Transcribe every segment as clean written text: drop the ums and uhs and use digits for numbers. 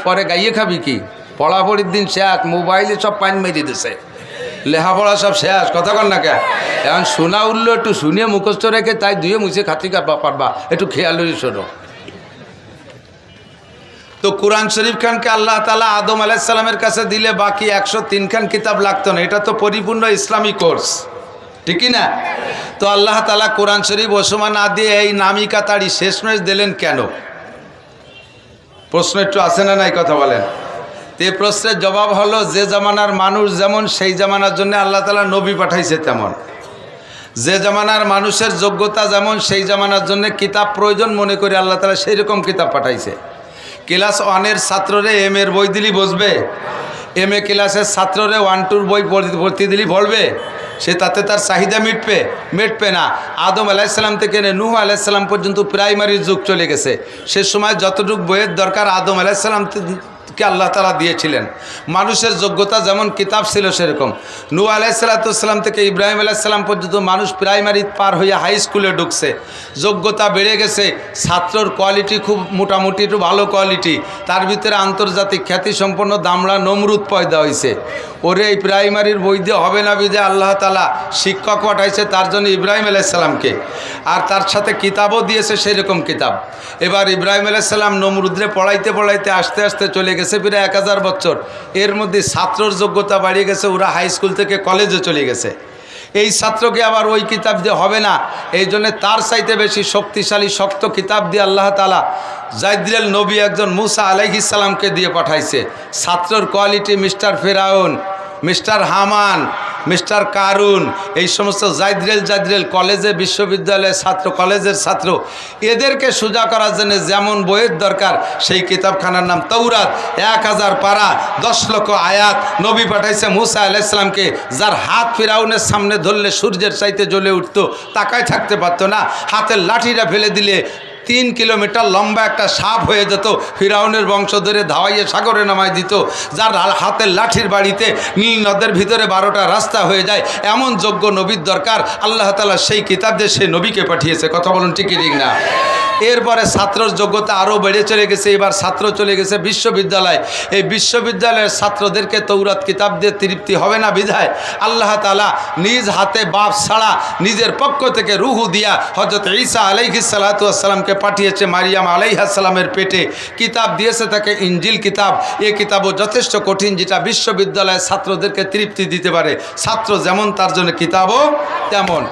পরে গাইয়ে খাবি কি? পড়াপড়ির দিন শেষ, মোবাইলে সব পাইন মেরে দিছে, লেখাপড়া সব শেষ, কথা কর না কে? এখন শোনা উঠলো একটু শুনিয়ে মুখস্থ রেখে তাই ধুয়ে মুছে খাতি পারবা, একটু খেয়াল করে শোনো। তো কোরআন শরীফ খানকে আল্লাহ তাআলা আদম আলাইহিস সালামের কাছে দিলে বাকি 103 খান কিতাব লাগতো না। এটা তো পরিপূর্ণ ইসলামী কোর্স, ঠিকই না? তো আল্লাহ তাআলা কোরআন শরীফ ওসমা না দিয়ে এই নামি কাতারি শেষমেশ দিলেন কেন? প্রশ্ন একটু আসে না নাই, কথা বলেন? তে প্রশ্নের জবাব হলো, যে জামানার মানুষ যেমন সেই জামানার জন্য আল্লাহ তাআলা নবী পাঠাইছে তেমন, যে জামানার মানুষের যোগ্যতা যেমন সেই জামানার জন্য কিতাব প্রয়োজন মনে করে আল্লাহ তাআলা সেই রকম কিতাব পাঠাইছে। ক্লাস 1-এর ছাত্ররে এম এর বই দিলি বসবে? এম এ ক্লাসের ছাত্ররে 1-2 বই ভর্তি দিলি পড়বে? সে তাতে তার চাহিদা মিটবে না। আদম আলাইহিস সালাম থেকে নূহ আলাইহিস সালাম পর্যন্ত প্রাইমারির যুগ চলে গেছে। সে সময় যতটুকু বইয়ের দরকার আদম আলাইহিস সালামকে আল্লাহ তাআলা দিয়েছিলেন। মানুষের যোগ্যতা যেমন কিতাব ছিল সেরকম। নূহ আলাইহিস সালাম থেকে ইব্রাহিম আলাইহিস সালাম পর্যন্ত মানুষ প্রাইমারি পার হয়ে হাই স্কুলে ঢুকছে, যোগ্যতা বেড়ে গেছে, ছাত্রর কোয়ালিটি খুব মোটামুটি একটু ভালো কোয়ালিটি, তার ভিতরে আন্তর্জাতিক খ্যাতিসম্পন্ন দামড়া নমরুদ পয়দা হয়েছে। ওরে এই প্রাইমারির বই দিয়ে হবে না বিধে আল্লাহ তাআলা শিক্ষক পাঠাইছে তার জন্য ইব্রাহিম আলাইহিস সালামকে, আর তার সাথে কিতাবও দিয়েছে সেই রকম কিতাব। এবার ইব্রাহিম আলাইহিস সালাম নমরুদরে পড়াইতে আস্তে আস্তে চলে গেছে প্রায় 1000 বছর। এর মধ্যে ছাত্রর যোগ্যতা বাড়িয়ে গেছে, ওরা হাই স্কুল থেকে কলেজে চলে গেছে। এই ছাত্রকে আবার ওই কিতাব দিয়ে হবে না, এই জন্য তার চাইতে বেশি শক্তিশালী শক্ত কিতাব দিয়ে আল্লাহ তাআলা জাইদ্রেল নবী একজন মুসা আলাইহিস সালামকে দিয়ে পাঠাইছে। ছাত্রর কোয়ালিটি মিস্টার ফেরাউন, মিস্টার হামান, মিস্টার কারুন, এই সমস্ত জাইদ্রেল কলেজে বিশ্ববিদ্যালয়ের ছাত্র, কলেজের ছাত্র, এদেরকে সোজা করার জন্য যেমন বইয়ের দরকার সেই কিতাবখানার নাম তৌরাত। 1000 পারা, 10 লক্ষ আয়াত নবী পাঠাইছে মুসা আলাইহিস সালামকে, যার হাত ফিরাউনের সামনে ধরলে সূর্যের চাইতে জ্বলে উঠতো, তাকায় থাকতে পারতো না। হাতের লাঠিটা ফেলে দিলে 3 কিলোমিটার লম্বা একটা সাপ হয়ে যেত, ফিরাউনের বংশ ধরে ধাওয়াইয়ে সাগরে নামাই দিত। যার হাতের লাঠির বাড়িতে নীল নদের ভিতরে 12টা রাস্তা হয়ে যায়, এমন যোগ্য নবীর দরকার। আল্লাহ তাআলা সেই কিতাব দিয়ে সেই নবীকে পাঠিয়েছে, কথা বলুন ঠিক কি ঠিক না? এরপরে ছাত্রর যোগ্যতা আরও বেড়ে চলে গেছে। এবার ছাত্র চলে গেছে বিশ্ববিদ্যালয়। এই বিশ্ববিদ্যালয়ের ছাত্রদেরকে তৌরাত কিতাব দিয়ে তৃপ্তি হবে না বিধায় আল্লাহ তাআলা নিজ হাতে বাপ ছাড়া নিজের পক্ষ থেকে রুহু দিয়া হযরত ঈসা আলাইহিস সালাতু ওয়াস সালামকে পাঠিয়েছে মারিয়াম আলাইহিস সালামের পেটে। কিতাব দিয়েছে তাকে ইনজিল কিতাব। এই কিতাবও যথেষ্ট কঠিন, যেটা বিশ্ববিদ্যালয়ের ছাত্রদেরকে তৃপ্তি দিতে পারে। ছাত্র যেমন তার জন্য কিতাবও তেমন।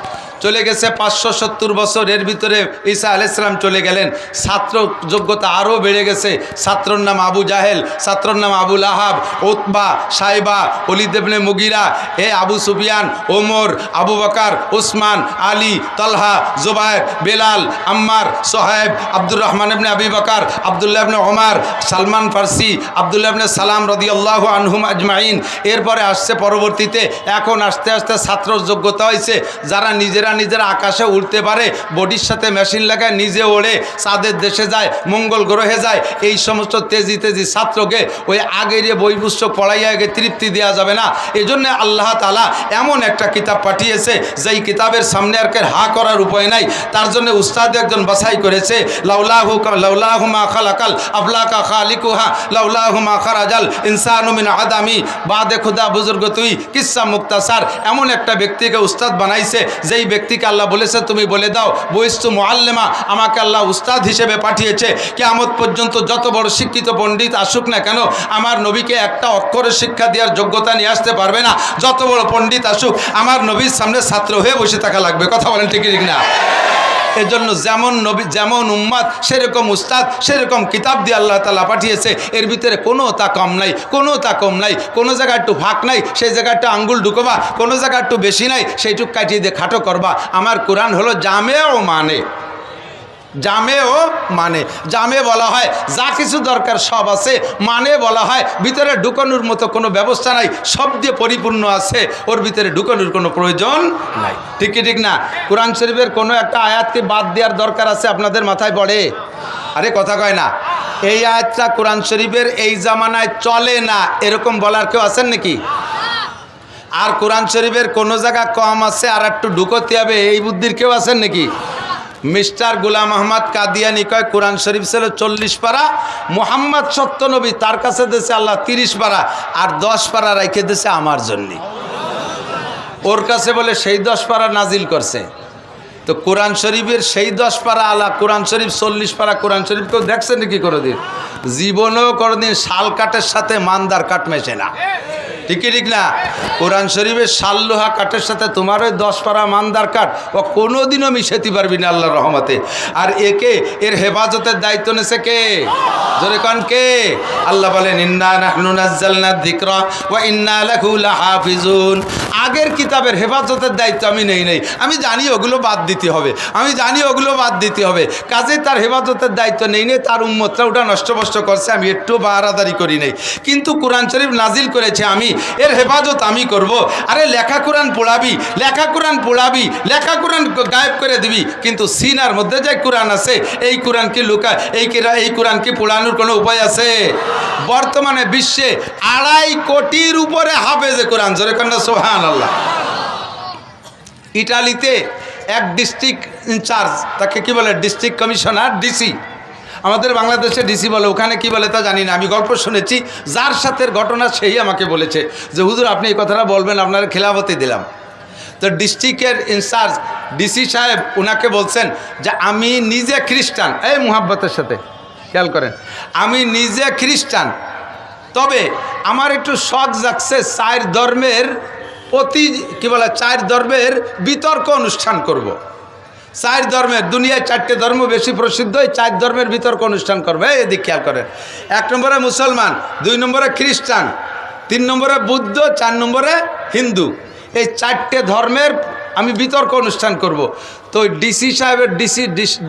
চলে গেছে 570 বছর, এর ভিতরে ঈসা আলাইহিস সালাম চলে গেলেন। ছাত্র যোগ্যতা আরও বেড়ে গেছে। ছাত্রর নাম আবু জাহেল, ছাত্রর নাম আবু লাহাব, উতবা, সাইবা, ওলিদ ইবনে মুগিরা, আবু সুফিয়ান, ওমর, আবু বকর, উসমান, আলী, তলহা, জুবায়ের, বেলাল, আম্মার, সোহাইব, আব্দুর রহমান ইবনে আবি বকর, আব্দুল্লাহ ইবনে ওমর, সালমান ফার্সি, আব্দুল্লাহ ইবনে সালাম রাদিয়াল্লাহু আনহুম আজমাইন। এরপরে আসছে পরবর্তীতে, এখন আস্তে আস্তে ছাত্রর যোগ্যতা হয়েছে যারা নিজেরা আকাশে উড়তে পারে, বডির সাথে মেশিন লাগায় নিজে ওড়ে, চাঁদের দেশে যায়, মঙ্গল গ্রহে যায়। এই সমস্ত তেজি ছাত্রকে ওই আগের বই পুস্তক পড়াইয়া আগে তৃপ্তি দেওয়া যাবে না। এই জন্য আল্লাহ তাআলা এমন একটা কিতাব পাঠিয়েছে যেই কিতাবের সামনে আর হা করার উপায় নাই। তার জন্য উস্তাদ একজন বাছাই করেছে, লাউলাহু মা খালাকাল আফলাকা খালিকুহা লাউলাহু মা খারাজাল ইনসানু মিন আদামি বাদে খুদা বুজুর্গ তুই কিসসা মুক্তাসার। এমন একটা ব্যক্তিকে উস্তাদ বানাইছে যেই ব্যক্তিকে আল্লাহ বলেছে তুমি বলে দাও বইস্তু মুআল্লিমা, আমাকে আল্লাহ উস্তাদ হিসেবে পাঠিয়েছে। কিয়ামত পর্যন্ত যত বড় শিক্ষিত পণ্ডিত আসুক না কেন, আমার নবীকে একটা অক্ষরের শিক্ষা দেওয়ার যোগ্যতা নিয়ে আসতে পারবে না। যত বড় পণ্ডিত আসুক, আমার নবীর সামনে ছাত্র হয়ে বসে থাকা লাগবে, কথা বলেন ঠিক ঠিক না? এজন্য যেমন নবী যেমন উম্মাদ সেরকম উস্তাদ সেরকম কিতাব দিয়ে আল্লাহ তাআলা পাঠিয়েছে। এর ভিতরে কোনো তা কম নাই, কোনো তা কম নাই, কোনো জায়গায় একটু ফাঁক নাই সেই জায়গায় একটু আঙ্গুল ঢুকবা, কোনো জায়গায় একটু বেশি নাই সেইটুক কাটিয়ে দিয়ে খাটো করবা। আমার কোরআন হলো জামে ও মানে, জামে বলা হয় যা কিছু দরকার সব আছে, মানে বলা হয় ভিতরে ঢুকানোর মতো কোনো ব্যবস্থা নাই, সব দিয়ে পরিপূর্ণ আছে, ওর ভিতরে ঢুকানোর কোনো প্রয়োজন নাই। ঠিক কি ঠিক না? কোরআন শরীফের কোনো একটা আয়াতকে বাদ দেওয়ার দরকার আছে আপনাদের মাথায় পড়ে? আরে কথা কয় না। এই আয়াতটা কোরআন শরীফের এই জামানায় চলে না এরকম বলার কেউ আছেন নাকি? আর কোরআন শরীফের কোনো জায়গা কম আছে আর একটু ঢুকোতে হবে এই বুদ্ধির কেউ আছেন নাকি? মিস্টার গোলাম আহমদ কাদিয়ানি কয় কোরআন শরীফ ছিল 40 পারা, মোহাম্মদ সত্য নবী তার কাছে দিয়েছে আল্লাহ 30 পারা, আর 10 পারা রেখে দিয়েছে আমার জন্যে। ওর কাছে বলে সেই 10 পারা নাজিল করছে। তো কোরআন শরীফের সেই 10 পারা আলা, কোরআন শরীফ 40 পারা কোরআন শরীফ কেউ দেখছে নাকি কোনোদিন? জীবনেও কোনোদিন শাল কাঠের সাথে মানদার কাঠ মেশে না, ঠিকই ঠিক না? কোরআন শরীফের শাল লোহা কাঠের সাথে তোমার ওই 10 পারা মানদার কাঠ ও কোনোদিনও মিশাতে পারবি না আল্লাহর রহমতে। আর এর হেফাজতের দায়িত্ব নেছে কে? জোরে কোন কে? আল্লাহ বলেন ইন্না নাহনু নাযালনা যিকরা ওয়া ইন্না লাহু লাহাফিজুন। আগের কিতাবের হেফাজতের দায়িত্ব আমি নেই। আমি জানি ওগুলো বাদ দিতে হবে, কাজে তার হেফাজতের দায়িত্ব নেই, তার উম্মতরা ওটা নষ্ট করছে, আমি একটু বাহারাদারি করি নাই। কিন্তু কোরআন শরীফ নাজিল করেছে আমি, এর হেফাজত আমি করব। আরে লেখা কোরআন পড়াবি, লেখা কোরআন গায়েব করে দিবি, কিন্তু সিনার মধ্যে যে কোরআন আছে এই কোরআন কি এই কোরআন কি পড়ানোর কোনো উপায় আছে? বর্তমানে বিশ্বে 2.5 কোটির উপরে হাফেজে কোরআন, জোরে কন্যা সুবহানাল্লাহ। ইটালিতে এক ডিস্ট্রিক্ট ইনচার্জ, তাকে কি বলে ডিস্ট্রিক্ট কমিশনার, ডিসি, আমাদের বাংলাদেশে ডিসি বলে, ওখানে কি বলে তা জানি না, আমি গল্প শুনেছি, যার সাথে ঘটনা সেই আমাকে বলেছে যে হুজুর আপনি এই কথাটা বলবেন, আপনার খেলাফতি দিলাম। তো ডিস্ট্রিক্টের ইনচার্জ ডিসি সাহেব ওনাকে বলছেন যে আমি নিজে খ্রিস্টান, এই মুহাব্বতের সাথে খেয়াল করেন, আমি নিজে খ্রিস্টান, তবে আমার একটু শখ জাগছে 4 ধর্মের বিতর্ক অনুষ্ঠান করব। 4 ধর্মের, দুনিয়ায় 4টে ধর্ম বেশি প্রসিদ্ধ, এই 4 ধর্মের বিতর্ক অনুষ্ঠান করবে। এদিক খেয়াল করেন, 1 নম্বরে মুসলমান, 2 নম্বরে খ্রিস্টান, 3 নম্বরে বুদ্ধ, 4 নম্বরে হিন্দু। এই 4টে ধর্মের আমি বিতর্ক অনুষ্ঠান করব। তো ডিসি সাহেবের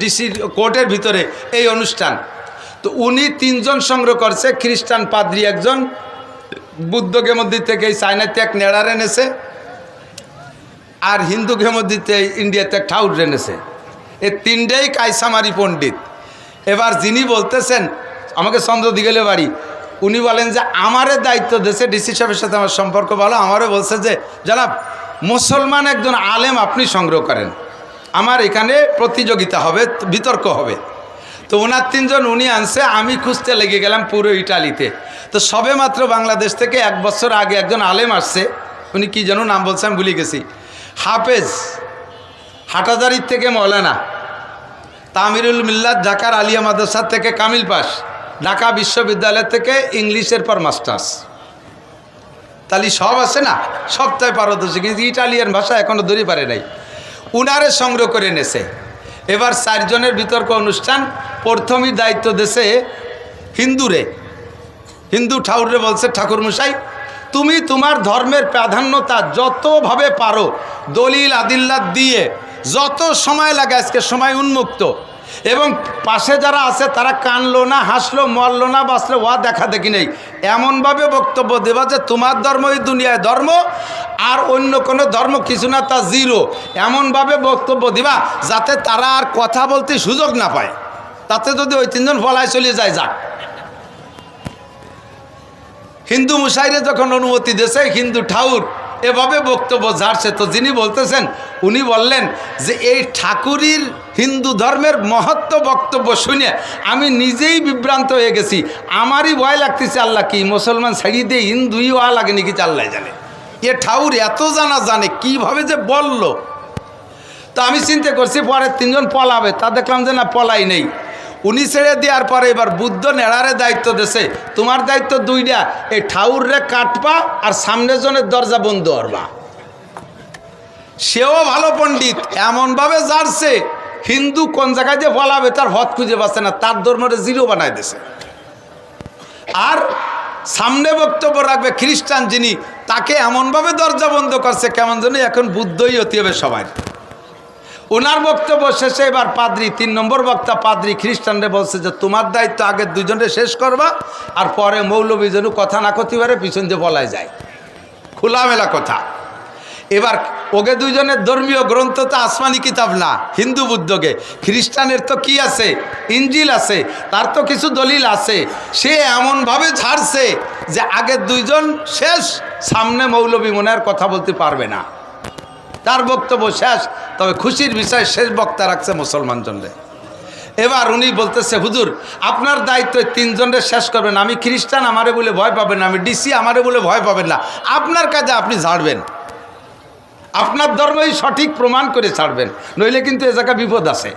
ডিসি কোর্টের ভিতরে এই অনুষ্ঠান। তো উনি 3 জন সংগ্রহ করছে, খ্রিস্টান পাদ্রী একজন, বুদ্ধকে মন্দির থেকে এই চায়নাতে এক নেড়ার এনেছে, আর হিন্দুকে মন্দিরতে ইন্ডিয়াতে এক ঠাউর এনেছে। এই 3টেই কায়সামারি পণ্ডিত। এবার যিনি বলতেছেন, আমাকে চন্দ্র দিগেলে বাড়ি, উনি বলেন যে আমারে দায়িত্ব দিয়েছে, ডিসি সাহেবের সাথে আমার সম্পর্ক ভালো, আমারও বলছে যে জনাব মুসলমান একজন আলেম আপনি সংগ্রহ করেন, আমার এখানে প্রতিযোগিতা হবে, বিতর্ক হবে। তো ওনার 3 জন উনি আনছে, আমি খুঁজতে লেগে গেলাম পুরো ইটালিতে। তো সবে মাত্র বাংলাদেশ থেকে 1 বছর আগে একজন আলেম আসছে, উনি কি যেন নাম বলছে আমি ভুলে গেছি, হাফেজ, হাটাজারির থেকে মৌলানা, তামিরুল মিল্লাত ঢাকার আলিয়া মাদ্রাসা থেকে কামিল পাস, ঢাকা বিশ্ববিদ্যালয় থেকে ইংলিশের পর মাস্টার্স, তাহলে সব আছে না, সবটাই পারদর্শী, কিন্তু ইটালিয়ান ভাষা এখনও ধরে পারে নাই। উনারে সংগ্রহ করে এনেছে। এবার 4 জনের বিতর্ক অনুষ্ঠান। প্রথমই দায়িত্ব দেশে হিন্দু ঠাকুরে বলছে, ঠাকুর মশাই তুমি তোমার ধর্মের প্রাধান্যতা যতভাবে পারো দলিল আদিল্লা দিয়ে যত সময় লাগে, আজকে সময় উন্মুক্ত, এবং পাশে যারা আছে তারা কানলো না, হাসলো, মরলো না, বাঁচলো, ওয়া দেখা দেখি নেই, এমনভাবে বক্তব্য দেবা যে তোমার ধর্মই দুনিয়ায় ধর্ম, আর অন্য কোনো ধর্ম কিছু না, তা জিরো। এমনভাবে বক্তব্য দিবা যাতে তারা আর কথা বলতে সুযোগ না পায়, তাতে যদি ওই 3 জন ফলায় চলে যায় যাক। হিন্দু মুসাইরে যখন অনুমতি দিয়েছে, হিন্দু ঠাকুর এভাবে বক্তব্য ঝাড়ছে। তো যিনি বলতেছেন উনি বললেন যে এই ঠাকুরের হিন্দু ধর্মের মহত্ব বক্তব্য শুনে আমি নিজেই বিভ্রান্ত হয়ে গেছি, আমারই ভয় লাগতেছে, আল্লাহ কি মুসলমান ছাড়িয়ে দিয়ে হিন্দুই ওয়া লাগে নাকি আল্লাহ জানে। এ ঠাকুর এত জানে কিভাবে যে বলল। তো আমি চিন্তা করছি পরে 3 জন পলাবে, তা দেখলাম যে না, পলাই নেই। উনি ছেড়ে দেওয়ার পরে এবার বুদ্ধ নেড়ারে দায়িত্ব দিয়েছে, তোমার দায়িত্ব 2টা, এই ঠাউরে কাটবা আর সামনের জনের দরজা বন্ধ করবা। সেও ভালো পণ্ডিত, এমনভাবে জানছে হিন্দু কোন জায়গায় যে বলাবে তার হদ খুঁজে পাচ্ছে না, তার ধর্মটা জিরো বানায় দিয়েছে। আর সামনে বক্তব্য রাখবে খ্রিস্টান যিনি, তাকে এমনভাবে দরজা বন্ধ করছে কেমন যেন এখন বুদ্ধই হতে হবে সবাই। ওনার বক্তব্য শেষে এবার পাদ্রী, 3 নম্বর বক্তা পাদ্রী খ্রিস্টানরে বলছে যে তোমার দায়িত্ব আগে 2 জনরে শেষ করবা, আর পরে মৌলবী যেন কথা না করতে পারে, পিছন দিয়ে বলাই যায়, খোলামেলা কথা। এবার ওকে 2 জনের ধর্মীয় গ্রন্থ তো আসমানি কিতাব না, হিন্দু বুদ্ধকে, খ্রিস্টানের তো কি আছে, ইঞ্জিল আছে, তার তো কিছু দলিল আছে। সে এমনভাবে ছাড়ছে যে আগে 2 জন শেষ, সামনে মৌলবী মনে আর কথা বলতে পারবে না। তার বক্তব্য শেষ। তবে খুশির বিষয় শেষ বক্তা রাখছে মুসলমান জনরে। এবার উনি বলতেছে, হুজুর আপনার দায়িত্ব তিনজনের শেষ করবেন। আমি খ্রিস্টান, আমারে বলে ভয় পাবেন না। আমি ডিসি, আমারে বলে ভয় পাবেন না। আপনার কাজে আপনি ছাড়বেন, আপনার ধর্মই সঠিক প্রমাণ করে ছাড়বেন, নইলে কিন্তু এ জায়গায় বিপদ আছে।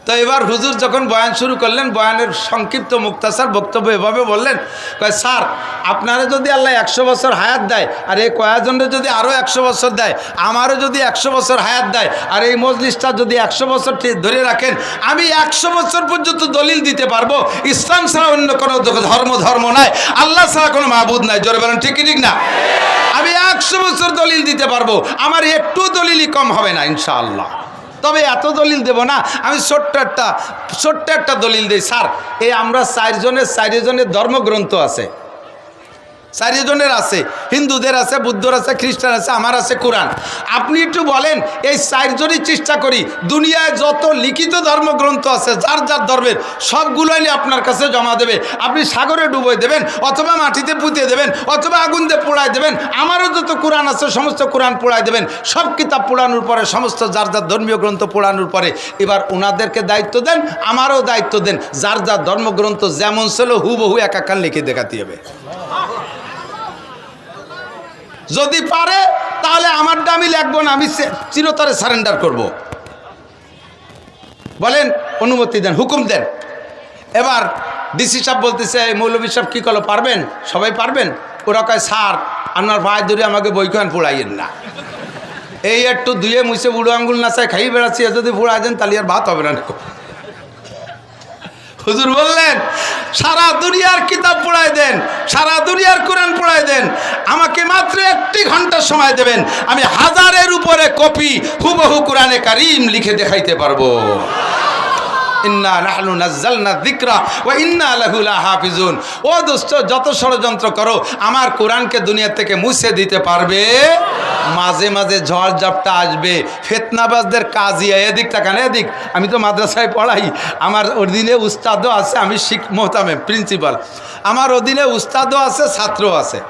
তো এবার হুজুর যখন বয়ান শুরু করলেন, বয়ানের সংক্ষিপ্ত মুক্তাসার বক্তব্য এভাবে বললেন, কয় স্যার আপনারা যদি আল্লাহ 100 বছর হায়াত দেয়, আর এই কয়েকজনের যদি আরও 100 বছর দেয়, আমারও যদি 100 বছর হায়াত দেয়, আর এই মজলিসটা যদি 100 বছর ধরে রাখেন, আমি 100 বছর পর্যন্ত দলিল দিতে পারবো ইসলাম ছাড়া অন্য কোনো ধর্ম নাই, আল্লাহ ছাড়া কোনো মাবুদ নাই। জোরে বলেন ঠিক কি ঠিক না? আমি 100 বছর দলিল দিতে পারবো, আমার একটু দলিলই কম হবে না ইনশাআল্লাহ। তবে এত দলিল দেব না, আমি ছোট্ট একটা দলিল দিই। স্যার এই আমরা চারজনের ধর্মগ্রন্থ আছে, 4 জনের আছে, হিন্দুদের আছে, বুদ্ধর আছে, খ্রিস্টান আছে, আমার আছে কোরআন। আপনি একটু বলেন, এই 4 জনই চেষ্টা করি দুনিয়ায় যত লিখিত ধর্মগ্রন্থ আছে যার যার ধর্মের সবগুলোই আপনার কাছে জমা দেবে। আপনি সাগরে ডুবই দেবেন, অথবা মাটিতে পুঁতে দেবেন, অথবা আগুন দিয়ে পোড়ায় দেবেন, আমারও যত কোরআন আছে সমস্ত কোরআন পোড়ায় দেবেন। সব কিতাব পোড়ানোর পরে, সমস্ত যার যার ধর্মীয় গ্রন্থ পোড়ানোর পরে এবার ওনাদেরকে দায়িত্ব দেন, আমারও দায়িত্ব দেন, যার যার ধর্মগ্রন্থ যেমন ছিল হুবহু একাকার লিখে দেখাতে হবে। যদি পারে তাহলে আমারটা আমি লিখবো না, আমি চিরতরে সারেন্ডার করব। বলেন অনুমতি দেন, হুকুম দেন। এবার ডিসি সাহেব বলতেছে, মৌলভী সাহেব কী করলো, পারবেন? সবাই পারবেন? ওরা কয় স্যার আপনার ভাই ধরে আমাকে বইখান পোড়াইয়েন না, এই একটু ধুয়ে মুছে বুড়ো আঙ্গুল না চাই খাই বেড়াচ্ছি, যদি পোড়াই দেন তাহলে আর ভাত হবে না। হুজুর বললেন সারা দুনিয়ার কিতাব পড়ায় দেন, সারা দুনিয়ার কোরআন পড়ায় দেন, আমাকে মাত্র 1 ঘন্টা সময় দেবেন, আমি 1000-এর উপরে কপি হুবহু কোরআনে কারীম লিখে দেখাইতে পারবো। ইন্না নাহনু নাযালনা যিকরা ওয়া ইন্না লাহু লাহাফিজুন। ও দোস্ত, যত ষড়যন্ত্র করো আমার কোরআনকে দুনিয়া থেকে মুছে দিতে পারবে? মাঝে মাঝে ঝড় ঝাপটা আসবে, ফিতনাবাজদের কাজিয়া। এদিক তাকান, এদিক। আমি তো মাদ্রাসায় পড়াই, আমার অধীনে উস্তাদও আছে, আমি মোহতামেম প্রিন্সিপাল, আমার অধীনে উস্তাদও আছে, ছাত্রও আছে।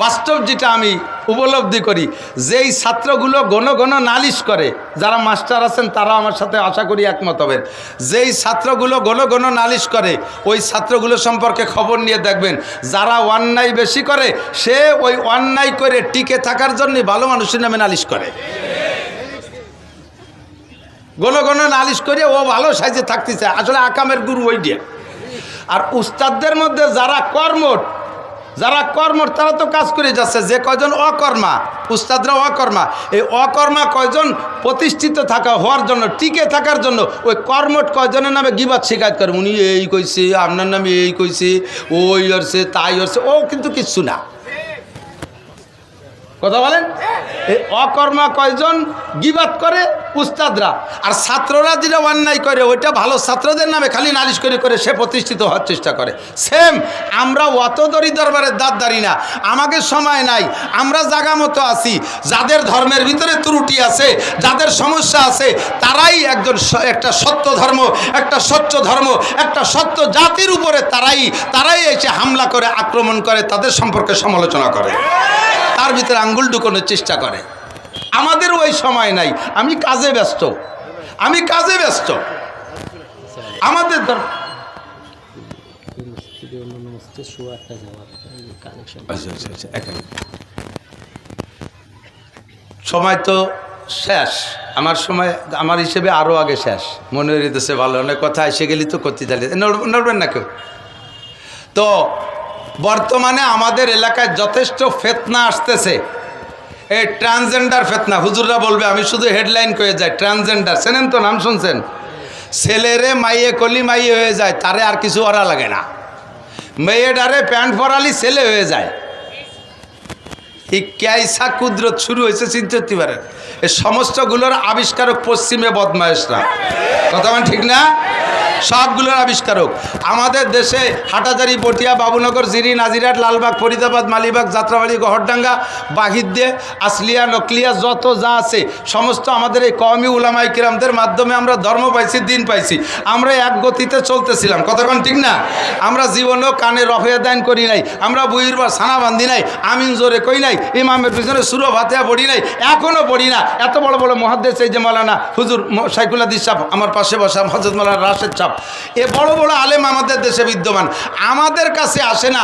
বাস্তব যেটা আমি উপলব্ধি করি, যেই ছাত্রগুলো ঘন ঘন নালিশ করে, যারা মাস্টার আছেন তারা আমার সাথে আশা করি একমত হবেন, যেই ছাত্রগুলো ঘন ঘন নালিশ করে ওই ছাত্রগুলো সম্পর্কে খবর নিয়ে দেখবেন, যারা অন্যায় বেশি করে সে ওই অন্যায় করে টিকে থাকার জন্য ভালো মানুষের নামে নালিশ করে। ঘন ঘন নালিশ করে ও ভালো সাইজে থাকতে চায়, আসলে আকামের গুরু ওই দিয়ে। আর উস্তাদদের মধ্যে যারা কর্মঠ তারা তো কাজ করে যাচ্ছে, যে কয়জন অকর্মা, উস্তাদরা অকর্মা, এই অকর্মা কয়জন প্রতিষ্ঠিত হওয়ার জন্য, টিকে থাকার জন্য ওই কর্মঠ কয়জনের নামে গিবাত শিকায়ত করে, উনি এই কইছে, আপনার নামে এই কইছে, ওই হচ্ছে তাই হচ্ছে, ও কিন্তু কিচ্ছু না। কথা বলেন, এই অকর্মা কয়জন গিবাত করে উস্তাদরা, আর ছাত্ররা যেটা অন্যায় করে ওইটা ভালো ছাত্রদের নামে খালি নালিশ করে সে প্রতিষ্ঠিত হওয়ার চেষ্টা করে। সেম আমরা অত দরি দরবারের দাঁত দাঁড়ি না, আমাকে সময় নাই, আমরা জায়গা মতো আছি। যাদের ধর্মের ভিতরে ত্রুটি আছে, যাদের সমস্যা আছে, তারাই একটা সত্য ধর্ম, একটা স্বচ্ছ ধর্ম, একটা সত্য জাতির উপরে তারাই এসে হামলা করে, আক্রমণ করে, তাদের সম্পর্কে সমালোচনা করে, তার ভিতরে আঙ্গুল ঢুকানোর চেষ্টা করে। আমাদের ওই সময় নাই, আমি কাজে ব্যস্ত। আমাদের সময় তো শেষ, আমার সময় আমার হিসেবে আরও আগে শেষ মনে হইতেছে। ভালো অনেক কথা এসে গেলি তো করতে চালিয়ে নড়বেন না কেউ। তো বর্তমানে আমাদের এলাকায় যথেষ্ট ফিতনা আসতেছে, এই ট্রান্সজেন্ডার ফিতনা। হুজুররা বলবে, আমি শুধু হেডলাইন করে যাই, ট্রান্সজেন্ডার চেনেন তো, নাম শুনছেন? ছেলেরে মাইয়ে কলি মাইয়ে হয়ে যায়, তারে আর কিছু ওরা লাগে না, মেয়েটারে প্যান্ট পরালি ছেলে হয়ে যায়। এই ক্যাইসা কুদরত শুরু হয়েছে চিন্তা করতে পারেন। এই সমস্তগুলোর আবিষ্কারক পশ্চিমে বদমায়েশরা। কথা মানে ঠিক না? সবগুলোর আবিষ্কারক। আমাদের দেশে হাটাজারি, পটিয়া, বাবুনগর, জিরি, নাজিরাট, লালবাগ, ফরিদাবাদ, মালিবাগ, যাত্রাবাড়ি, গহরডাঙ্গা, বাহিদ্দে, আসলিয়া, নকলিয়া যত যা আছে সমস্ত আমাদের এই কওমি উলামায়ে কিরামদের মাধ্যমে আমরা ধর্ম পাইছি, দিন পাইছি। আমরা এক গতিতে চলতেছিলাম, কতক্ষণ ঠিক না? আমরা জীবনেও কানে রফে দান করি নাই, আমরা বইয়ের বা সানা বান্ধি নাই, আমিন জোরে কই নাই, ইমামের পিছনে সুরো ভাতেয়া পড়ি নাই, এখনও পড়ি না। এত বড় বড় মুহাদ্দিস এই যে মাওলানা হুজুর শাইখুল হাদিস সাহেব, আমার পাশে বসা হযরত মাওলানা রাশেদ সাহেব, এ বড় বড় আলেম আমাদের দেশে বিদ্যমান, আমাদের কাছে আসে না।